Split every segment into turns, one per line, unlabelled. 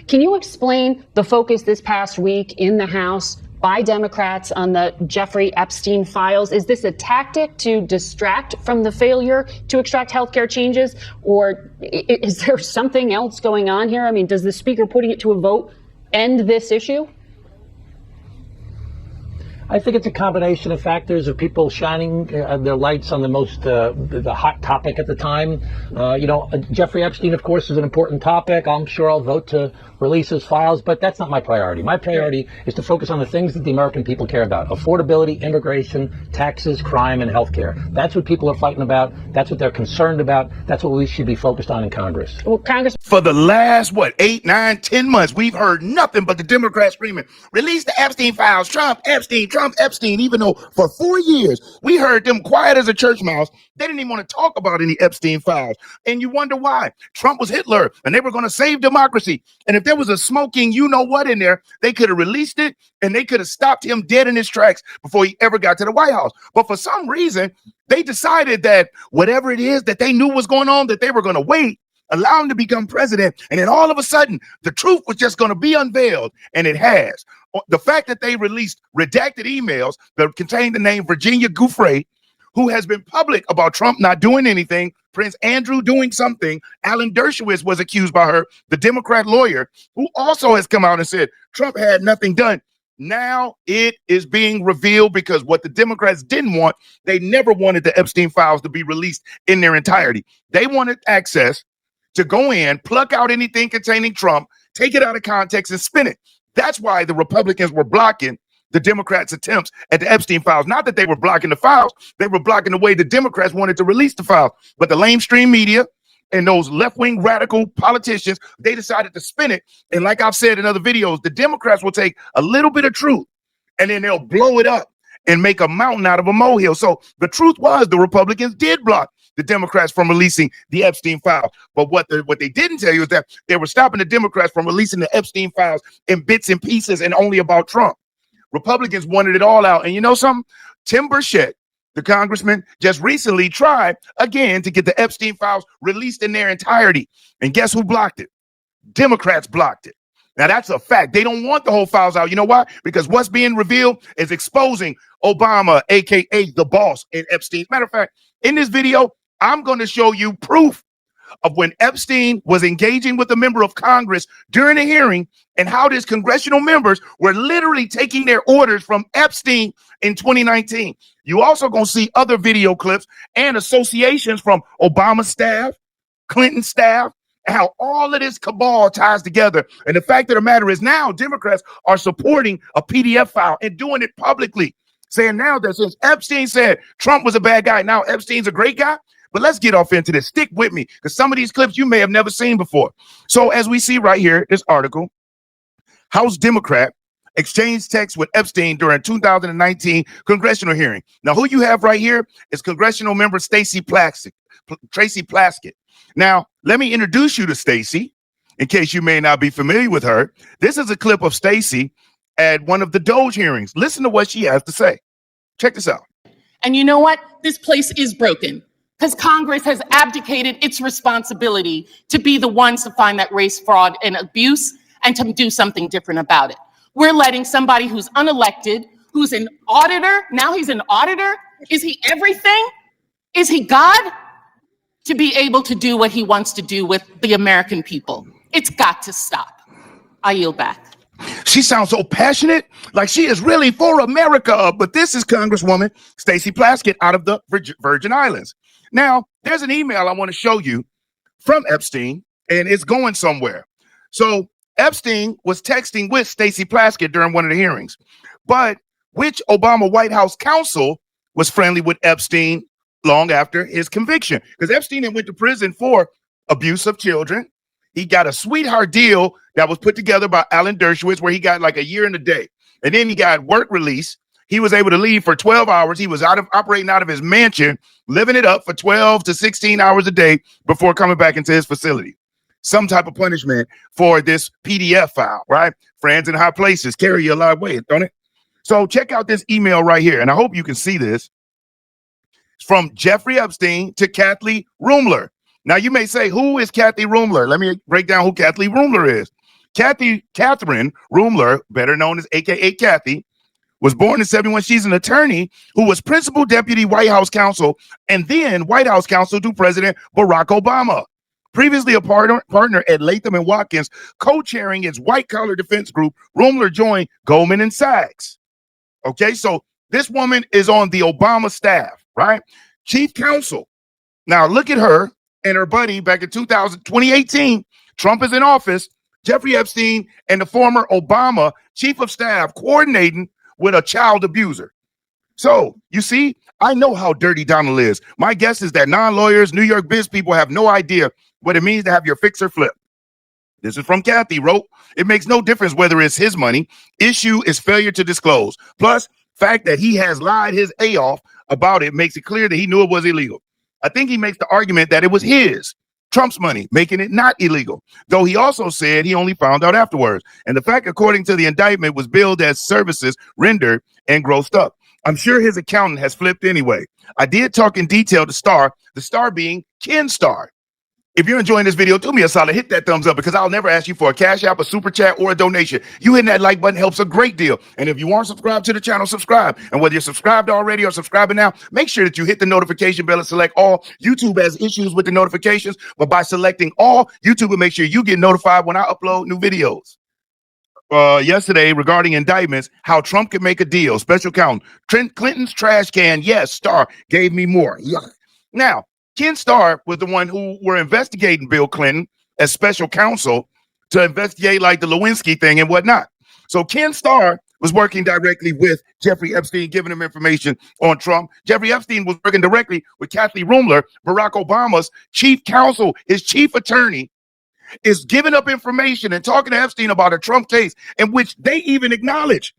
Can you explain the focus this past week in the House by Democrats on the Jeffrey Epstein files? Is this a tactic to distract from the failure to extract healthcare changes, or is there something else going on here? I mean, does the Speaker putting it to a vote end this issue?
I think it's a combination of factors of people shining their lights on the hot topic at the time. Jeffrey Epstein, of course, is an important topic. I'm sure I'll vote to release his files, but that's not my priority. My priority is to focus on the things that the American people care about: affordability, immigration, taxes, crime, and healthcare. That's what people are fighting about. That's what they're concerned about. That's what we should be focused on in Congress.
Well, Congress,
for the last, 8, 9, 10 months, we've heard nothing but the Democrats screaming, release the Epstein files, Trump, Epstein, even though for 4 years, we heard them quiet as a church mouse. They didn't even want to talk about any Epstein files. And you wonder why. Trump was Hitler, and they were going to save democracy. And if there was a smoking you-know-what in there, they could have released it, and they could have stopped him dead in his tracks before he ever got to the White House. But for some reason, they decided that whatever it is that they knew was going on, that they were going to wait, allow him to become president, and then all of a sudden, the truth was just going to be unveiled, and it has. The fact that they released redacted emails that contain the name Virginia Giuffre, who has been public about Trump not doing anything, Prince Andrew doing something. Alan Dershowitz was accused by her, the Democrat lawyer, who also has come out and said Trump had nothing done. Now it is being revealed because what the Democrats didn't want, they never wanted the Epstein files to be released in their entirety. They wanted access to go in, pluck out anything containing Trump, take it out of context and spin it. That's why the Republicans were blocking the Democrats' attempts at the Epstein files. Not that they were blocking the files, they were blocking the way the Democrats wanted to release the files. But the lamestream media and those left-wing radical politicians, they decided to spin it. And like I've said in other videos, the Democrats will take a little bit of truth and then they'll blow it up and make a mountain out of a molehill. So the truth was the Republicans did block the Democrats from releasing the Epstein files. But what they didn't tell you is that they were stopping the Democrats from releasing the Epstein files in bits and pieces and only about Trump. Republicans wanted it all out. And you know something? Tim Burchett, the congressman, just recently tried again to get the Epstein files released in their entirety. And guess who blocked it? Democrats blocked it. Now, that's a fact. They don't want the whole files out. You know why? Because what's being revealed is exposing Obama, a.k.a. the boss, and Epstein. Matter of fact, in this video, I'm going to show you proof of when Epstein was engaging with a member of Congress during a hearing and how his congressional members were literally taking their orders from Epstein in 2019. You also going to see other video clips and associations from Obama's staff, Clinton's staff, and how all of this cabal ties together. And the fact of the matter is now Democrats are supporting a PDF file and doing it publicly, saying now that since Epstein said Trump was a bad guy, now Epstein's a great guy. But let's get off into this. Stick with me, because some of these clips you may have never seen before. So as we see right here, this article, House Democrat exchanged texts with Epstein during 2019 congressional hearing. Now, who you have right here is congressional member Stacey Plaskett. Now, let me introduce you to Stacey, in case you may not be familiar with her. This is a clip of Stacey at one of the Doge hearings. Listen to what she has to say. Check this out.
And you know what? This place is broken because Congress has abdicated its responsibility to be the ones to find that race fraud and abuse and to do something different about it. We're letting somebody who's unelected, who's an auditor, now he's an auditor. Is he everything? Is he God? To be able to do what he wants to do with the American people. It's got to stop. I yield back.
She sounds so passionate, like she is really for America. But this is Congresswoman Stacey Plaskett out of the Virgin Islands. Now, there's an email I want to show you from Epstein, and it's going somewhere. So Epstein was texting with Stacey Plaskett during one of the hearings, but which Obama White House counsel was friendly with Epstein long after his conviction? Because Epstein had went to prison for abuse of children. He got a sweetheart deal that was put together by Alan Dershowitz, where he got like a year and a day. And then he got work release. He was able to leave for 12 hours. He was operating out of his mansion, living it up for 12 to 16 hours a day before coming back into his facility. Some type of punishment for this PDF file, right? Friends in high places carry you a lot of weight, don't it? So check out this email right here. And I hope you can see this. It's from Jeffrey Epstein to Kathleen Rumler. Now, you may say, who is Kathleen Rumler? Let me break down who Kathleen Rumler is. Catherine Rumler, better known as AKA Kathy, was born in 71. She's an attorney who was principal deputy White House counsel and then White House counsel to President Barack Obama. Previously a partner at Latham and Watkins, co-chairing its white-collar defense group, Rumler joined Goldman and Sachs. Okay, so this woman is on the Obama staff, right? Chief counsel. Now look at her and her buddy back in 2018. Trump is in office. Jeffrey Epstein and the former Obama chief of staff coordinating with a child abuser. So you see, I know how dirty Donald is. My guess is that non-lawyers, New York biz people have no idea what it means to have your fixer flip. This is from Kathy, wrote, it makes no difference whether it's his money. Issue is failure to disclose. Plus, fact that he has lied his A off about it makes it clear that he knew it was illegal. I think he makes the argument that it was his, Trump's money, making it not illegal, though he also said he only found out afterwards. And the fact, according to the indictment, was billed as services rendered and grossed up. I'm sure his accountant has flipped anyway. I did talk in detail to Star, the star being Ken Starr. If you're enjoying this video, do me a solid, hit that thumbs up because I'll never ask you for a cash app, a super chat, or a donation. You hitting that like button helps a great deal. And if you aren't subscribed to the channel, subscribe. And whether you're subscribed already or subscribing now, make sure that you hit the notification bell and select all. YouTube has issues with the notifications, but by selecting all, YouTube will make sure you get notified when I upload new videos. Yesterday regarding indictments, how Trump could make a deal. Special counsel, Clinton's trash can. Yes, Starr gave me more. Yeah. Now, Ken Starr was the one who were investigating Bill Clinton as special counsel to investigate like the Lewinsky thing and whatnot. So Ken Starr was working directly with Jeffrey Epstein, giving him information on Trump. Jeffrey Epstein was working directly with Kathy Rumler, Barack Obama's chief counsel, his chief attorney, is giving up information and talking to Epstein about a Trump case in which they even acknowledge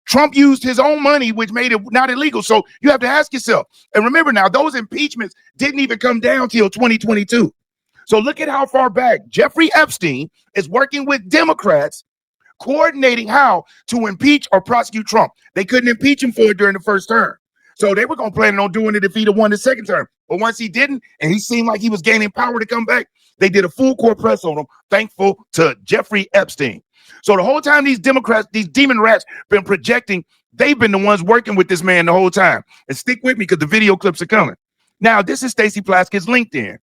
Trump used his own money, which made it not illegal. So you have to ask yourself, and remember now, those impeachments didn't even come down till 2022. So look at how far back Jeffrey Epstein is working with Democrats, coordinating how to impeach or prosecute Trump. They couldn't impeach him for it during the first term. So they were going to plan on doing it if he'd have won the second term. But once he didn't, and he seemed like he was gaining power to come back, they did a full court press on him, thankful to Jeffrey Epstein. So the whole time these Democrats, these demon rats been projecting, they've been the ones working with this man the whole time. And stick with me because the video clips are coming. Now, this is Stacey Plaskett's LinkedIn.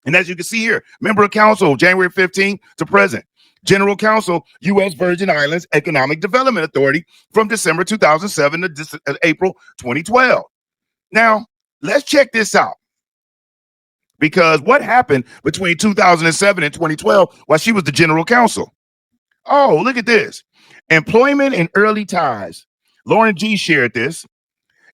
And as you can see here, member of council, January 15th to present. General counsel, U.S. Virgin Islands Economic Development Authority from December 2007 to April 2012. Now, let's check this out. Because what happened between 2007 and 2012 while she was the general counsel? Oh, look at this. Employment and early ties. Lauren G. shared this.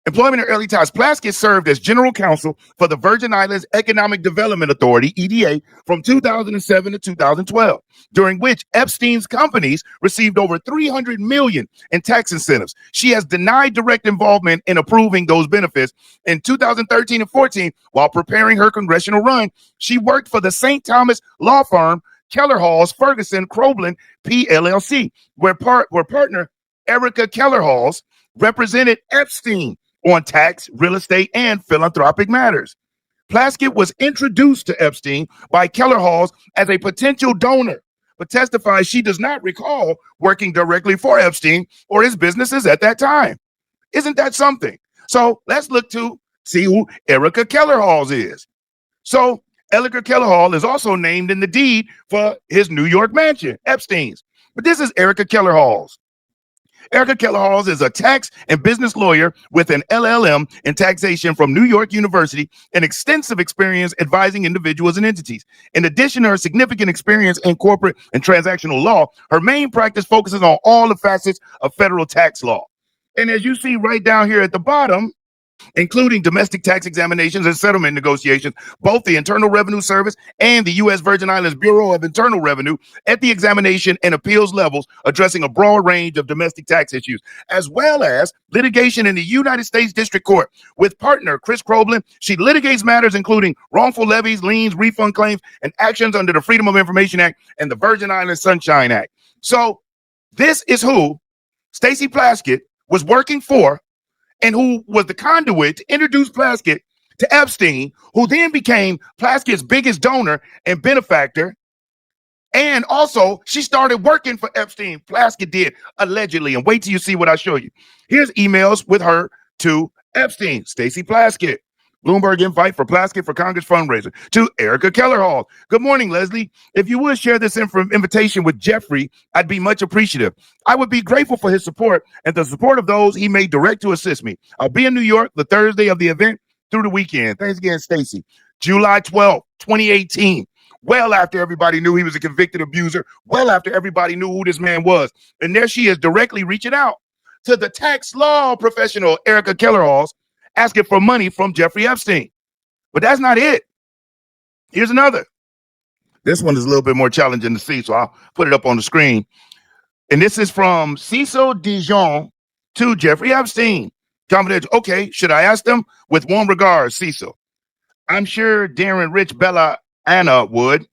Employment and early ties. Plaskett served as general counsel for the Virgin Islands Economic Development Authority, EDA, from 2007 to 2012, during which Epstein's companies received over $300 million in tax incentives. She has denied direct involvement in approving those benefits. In 2013 and 14, while preparing her congressional run, she worked for the St. Thomas law firm Keller Halls Ferguson Crobland PLLC, where partner Erica Keller Halls represented Epstein on tax, real estate, and philanthropic matters. Plaskett was introduced to Epstein by Keller Halls as a potential donor, but testifies she does not recall working directly for Epstein or his businesses at that time. Isn't that something? So let's look to see who Erica Keller Halls is. So Erica Keller Hall is also named in the deed for his New York mansion, Epstein's. But this is Erica Keller Halls. Erica Keller Halls is a tax and business lawyer with an LLM in taxation from New York University and extensive experience advising individuals and entities. In addition to her significant experience in corporate and transactional law, her main practice focuses on all the facets of federal tax law. And as you see right down here at the bottom, including domestic tax examinations and settlement negotiations, both the Internal Revenue Service and the U.S. Virgin Islands Bureau of Internal Revenue at the examination and appeals levels, addressing a broad range of domestic tax issues, as well as litigation in the United States District Court. With partner Chris Crobland, she litigates matters including wrongful levies, liens, refund claims, and actions under the Freedom of Information Act and the Virgin Islands Sunshine Act. So this is who Stacey Plaskett was working for, and who was the conduit to introduce Plaskett to Epstein, who then became Plaskett's biggest donor and benefactor And also, she started working for Epstein. Plaskett did, allegedly. And wait till you see what I show you. Here's emails with her to Epstein. Stacey Plaskett. Bloomberg invite for Plaskett for Congress fundraiser. To Erica Kellerhall. Good morning, Leslie. If you would share this invitation with Jeffrey, I'd be much appreciative. I would be grateful for his support and the support of those he may direct to assist me. I'll be in New York the Thursday of the event through the weekend. Thanks again, Stacey. July 12th, 2018. Well after everybody knew he was a convicted abuser. Well after everybody knew who this man was. And there she is directly reaching out to the tax law professional, Erica Kellerhall, asking for money from Jeffrey Epstein. But that's not it. Here's another. This one is a little bit more challenging to see, so I'll put it up on the screen. And this is from Cecil Dijon to Jeffrey Epstein. Confidential. Okay, should I ask them? With warm regards, Cecil. I'm sure Darren Rich Bella Anna would.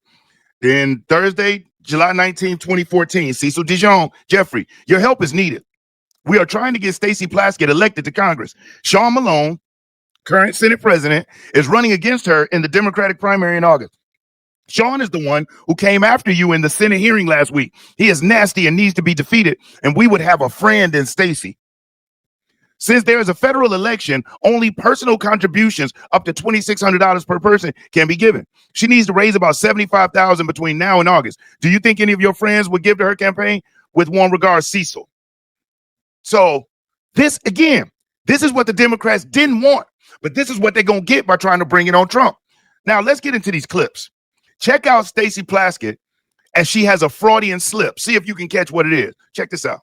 Then Thursday, July 19, 2014, Cecil Dijon. Jeffrey, your help is needed. We are trying to get Stacey Plaskett elected to Congress. Sean Malone, current Senate president, is running against her in the Democratic primary in August. Sean is the one who came after you in the Senate hearing last week. He is nasty and needs to be defeated, and we would have a friend in Stacey. Since there is a federal election, only personal contributions up to $2,600 per person can be given. She needs to raise about $75,000 between now and August. Do you think any of your friends would give to her campaign? With warm regards, Cecil. So this, again, this is what the Democrats didn't want, but this is what they're going to get by trying to bring it on Trump. Now, let's get into these clips. Check out Stacey Plaskett as she has a Freudian slip. See if you can catch what it is. Check this out.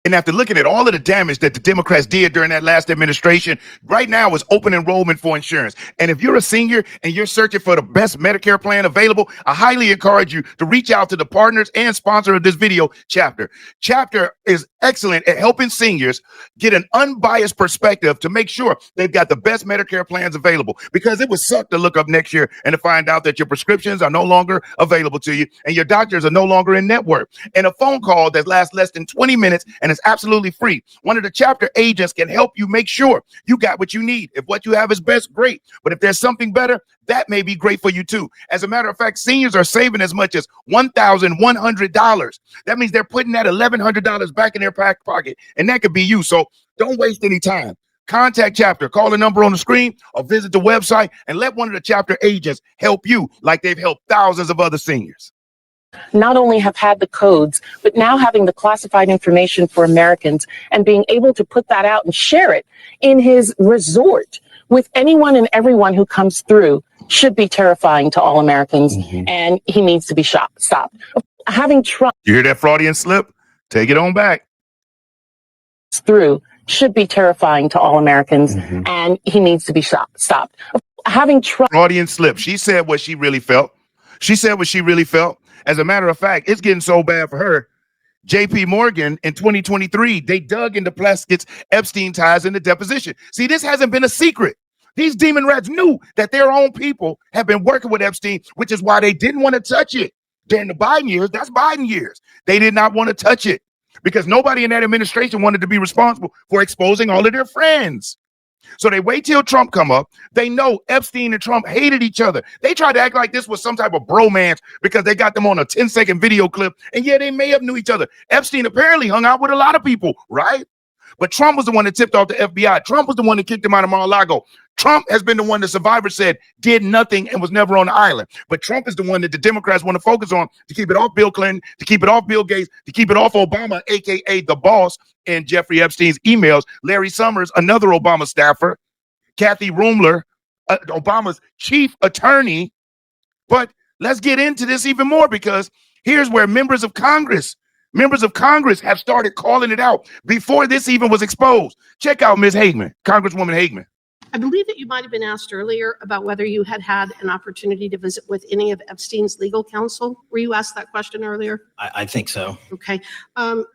And after looking at all of the damage that the Democrats did during that last administration, right now is open enrollment for insurance. And if you're a senior and you're searching for the best Medicare plan available, I highly encourage you to reach out to the partners and sponsor of this video, Chapter. Chapter is excellent at helping seniors get an unbiased perspective to make sure they've got the best Medicare plans available, because it would suck to look up next year and to find out that your prescriptions are no longer available to you and your doctors are no longer in network. And a phone call that lasts less than 20 minutes and it's absolutely free. One of the Chapter agents can help you make sure you got what you need. If what you have is best, great. But if there's something better, that may be great for you too. As a matter of fact, seniors are saving as much as $1,100. That means they're putting that $1,100 back in their pocket, and that could be you. So don't waste any time. Contact Chapter, call the number on the screen or visit the website and let one of the Chapter agents help you like they've helped thousands of other seniors.
Not only have had the codes, but now having the classified information for Americans and being able to put that out and share it in his resort with anyone and everyone who comes through should be terrifying to all Americans. And he needs to be stopped. Having Trump
You hear that Freudian slip? Take it on back.
through should be terrifying to all Americans. And he needs to be stopped. Having Trump
Freudian slip. She said what she really felt. She said what she really felt. As a matter of fact, it's getting so bad for her. JP Morgan in 2023, they dug into Plaskett's Epstein ties in the deposition. See, this hasn't been a secret. These demon rats knew that their own people have been working with Epstein, which is why they didn't want to touch it. During the Biden years, that's Biden years. They did not want to touch it because nobody in that administration wanted to be responsible for exposing all of their friends. So they wait till Trump come up. They know Epstein and Trump hated each other. They tried to act like this was some type of bromance because they got them on a 10-second video clip. And yeah, they may have knew each other. Epstein apparently hung out with a lot of people, right? But Trump was the one that tipped off the FBI. Trump was the one that kicked him out of Mar-a-Lago. Trump has been the one the survivor said did nothing and was never on the island. But Trump is the one that the Democrats want to focus on to keep it off Bill Clinton, to keep it off Bill Gates, to keep it off Obama, a.k.a. the boss in Jeffrey Epstein's emails. Larry Summers, another Obama staffer. Kathy Rumler, Obama's chief attorney. But let's get into this even more, because here's where members of Congress have started calling it out before this even was exposed. Check out Ms. Hagman, Congresswoman Hagman.
I believe that you might have been asked earlier about whether you had had an opportunity to visit with any of Epstein's legal counsel. Were you asked that question earlier?
I think so.
Okay.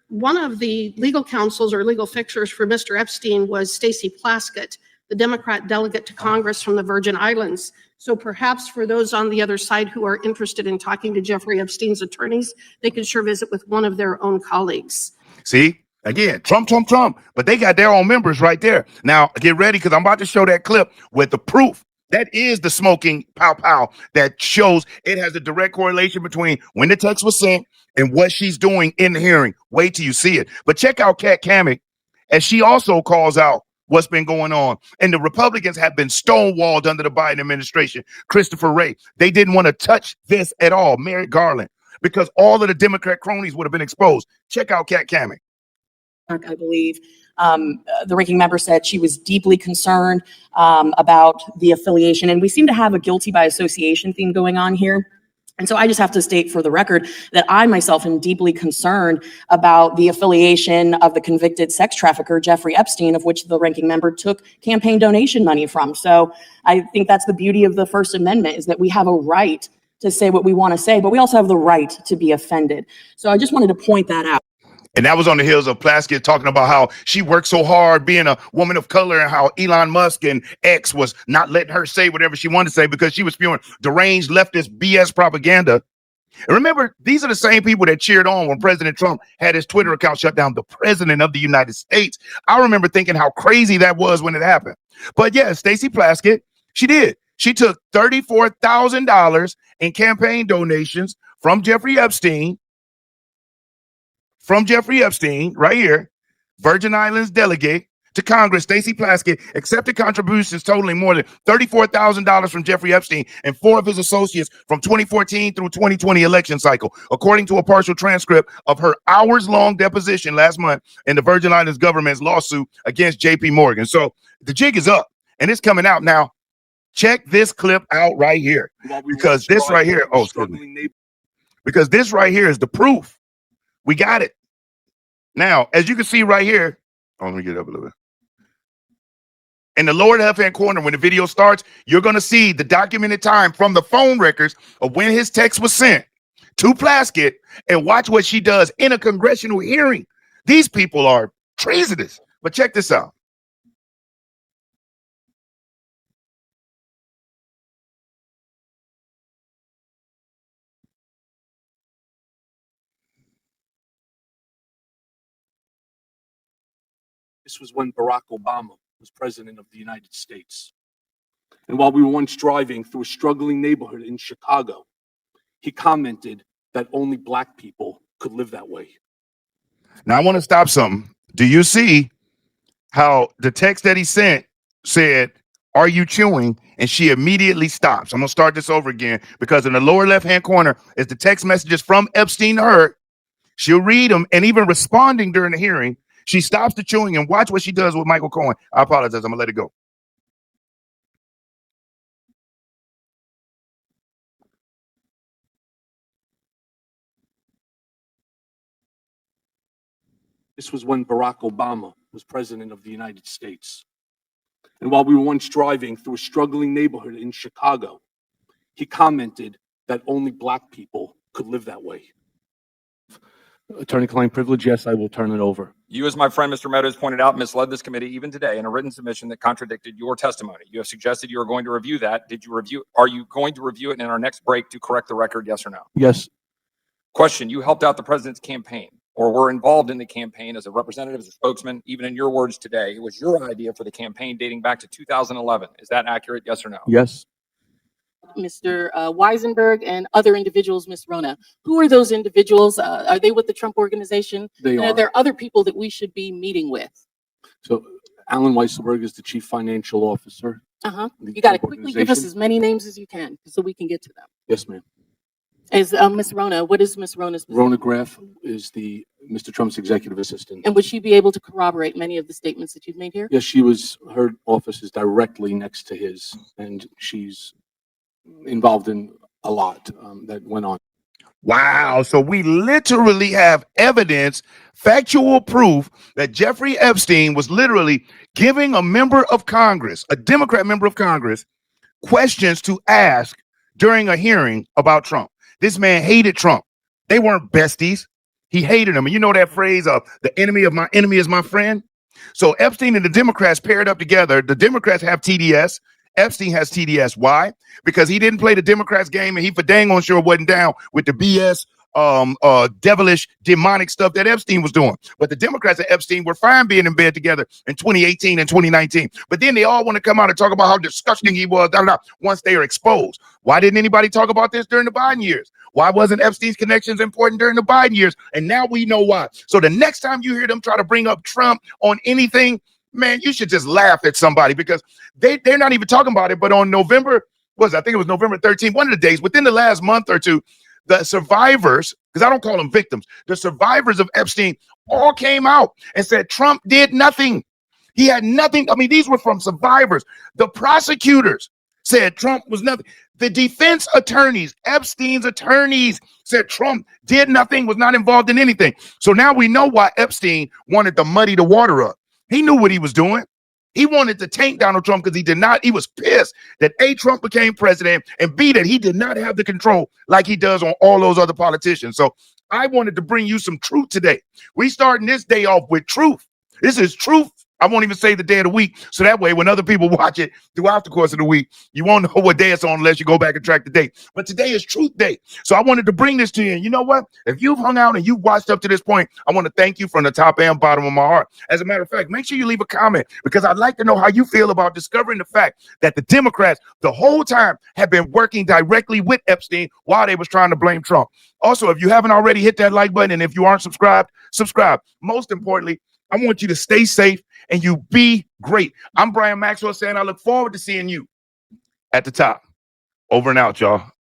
One of the legal counsels or legal fixers for Mr. Epstein was Stacey Plaskett, the Democrat delegate to Congress from the Virgin Islands. So perhaps for those on the other side who are interested in talking to Jeffrey Epstein's attorneys, they could sure visit with one of their own colleagues.
See, again, Trump, but they got their own members right there. Now, get ready, because I'm about to show that clip with the proof That is the smoking pow pow that shows it has a direct correlation between when the text was sent and what she's doing in the hearing. Wait till you see it. But check out Kat Kamik as she also calls out what's been going on. And the Republicans have been stonewalled under the Biden administration. Christopher Wray, they didn't want to touch this at all. Merrick Garland, because all of the Democrat cronies would have been exposed. Check out Kat Kamik.
I believe the ranking member said she was deeply concerned about the affiliation, and we seem to have a guilty by association theme going on here. And so I just have to state for the record that I myself am deeply concerned about the affiliation of the convicted sex trafficker, Jeffrey Epstein, of which the ranking member took campaign donation money from. So I think that's the beauty of the First Amendment, is that we have a right to say what we want to say, but we also have the right to be offended. So I just wanted to point that out.
And that was on the heels of Plaskett talking about how she worked so hard being a woman of color and how Elon Musk and X was not letting her say whatever she wanted to say because she was spewing deranged leftist BS propaganda. And remember, these are the same people that cheered on when President Trump had his Twitter account shut down, the president of the United States. I remember thinking how crazy that was when it happened. But yeah, Stacey Plaskett, she did. She took $34,000 in campaign donations from Jeffrey Epstein. From Jeffrey Epstein, right here, Virgin Islands delegate to Congress, Stacey Plaskett, accepted contributions totaling more than $34,000 from Jeffrey Epstein and 4 of his associates from 2014 through 2020 election cycle, according to a partial transcript of her hours-long deposition last month in the Virgin Islands government's lawsuit against J.P. Morgan. So the jig is up, and it's coming out now. Check this clip out right here, because this right here, because this right here is the proof. We got it. Now, as you can see right here, let me get up a little bit. In the lower left-hand corner, when the video starts, you're going to see the documented time from the phone records of when his text was sent to Plaskett, and watch what she does in a congressional hearing. These people are treasonous. But check this out.
This was when Barack Obama was president of the United States. And while we were once driving through a struggling neighborhood in Chicago, he commented that only Black people could live that way.
Now, I want to stop something. Do you see how the text that he sent said, "Are you chewing?" And she immediately stops. I'm going to start this over again, because in the lower left-hand corner is the text messages from Epstein to her. She'll read them, and even responding during the hearing, she stops the chewing, and watch what she does with Michael Cohen. I apologize. I'm going to let it go.
This was when Barack Obama was president of the United States. And while we were once driving through a struggling neighborhood in Chicago, he commented that only Black people could live that way. Attorney-client privilege, yes, I will turn it over.
You, as my friend Mr. Meadows pointed out, misled this committee even today in a written submission that contradicted your testimony. You have suggested you are going to review that. Did you review? Are you going to review it in our next break to correct the record? Yes or no?
Yes.
Question: you helped out the president's campaign, or were involved in the campaign as a representative, as a spokesman. Even in your words today, it was your idea for the campaign dating back to 2011. Is that accurate? Yes or no?
Yes.
Mr. Weisenberg and other individuals, Ms. Rona. Who are those individuals? Are they with the Trump organization?
They
and
are.
Are there other people that we should be meeting with?
So Alan Weisselberg is the chief financial officer.
You got to quickly give us as many names as you can so we can get to them.
Yes, ma'am.
As Ms. Rona, what is Ms. Rona's position?
Rona Graff is the Mr. Trump's executive assistant.
And would she be able to corroborate many of the statements that you've made here?
Yes, she was. Her office is directly next to his, and she's involved in a lot that went on.
Wow. So we literally have evidence, factual proof that Jeffrey Epstein was literally giving a member of Congress, a Democrat member of Congress, questions to ask during a hearing about Trump. This man hated Trump. They weren't besties. He hated him. And you know that phrase of the enemy of my enemy is my friend? So Epstein and the Democrats paired up together. The Democrats have TDS. Epstein has TDS. Why? Because he didn't play the Democrats game, and he for dang on sure wasn't down with the BS devilish, demonic stuff that Epstein was doing. But the Democrats and Epstein were fine being in bed together in 2018 and 2019. But then they all want to come out and talk about how disgusting he was once they are exposed. Why didn't anybody talk about this during the Biden years? Why wasn't Epstein's connections important during the Biden years? And now we know why. So the next time you hear them try to bring up Trump on anything, man, you should just laugh at somebody, because they're not even talking about it. But on November 13th, one of the days within the last month or two, the survivors, because I don't call them victims, the survivors of Epstein all came out and said Trump did nothing. He had nothing. I mean, these were from survivors. The prosecutors said Trump was nothing. The defense attorneys, Epstein's attorneys, said Trump did nothing, was not involved in anything. So now we know why Epstein wanted to muddy the water up. He knew what he was doing. He wanted to tank Donald Trump because he was pissed that A, Trump became president, and B, that he did not have the control like he does on all those other politicians. So I wanted to bring you some truth today. We starting this day off with truth. This is truth. I won't even say the day of the week, so that way when other people watch it throughout the course of the week, you won't know what day it's on unless you go back and track the date. But today is Truth Day, so I wanted to bring this to you. And you know what? If you've hung out and you've watched up to this point, I want to thank you from the top and bottom of my heart. As a matter of fact, make sure you leave a comment, because I'd like to know how you feel about discovering the fact that the Democrats the whole time have been working directly with Epstein while they was trying to blame Trump. Also, if you haven't already, hit that like button, and if you aren't subscribed, subscribe. Most importantly, I want you to stay safe and you be great. I'm Brian Maxwell saying I look forward to seeing you at the top. Over and out, y'all.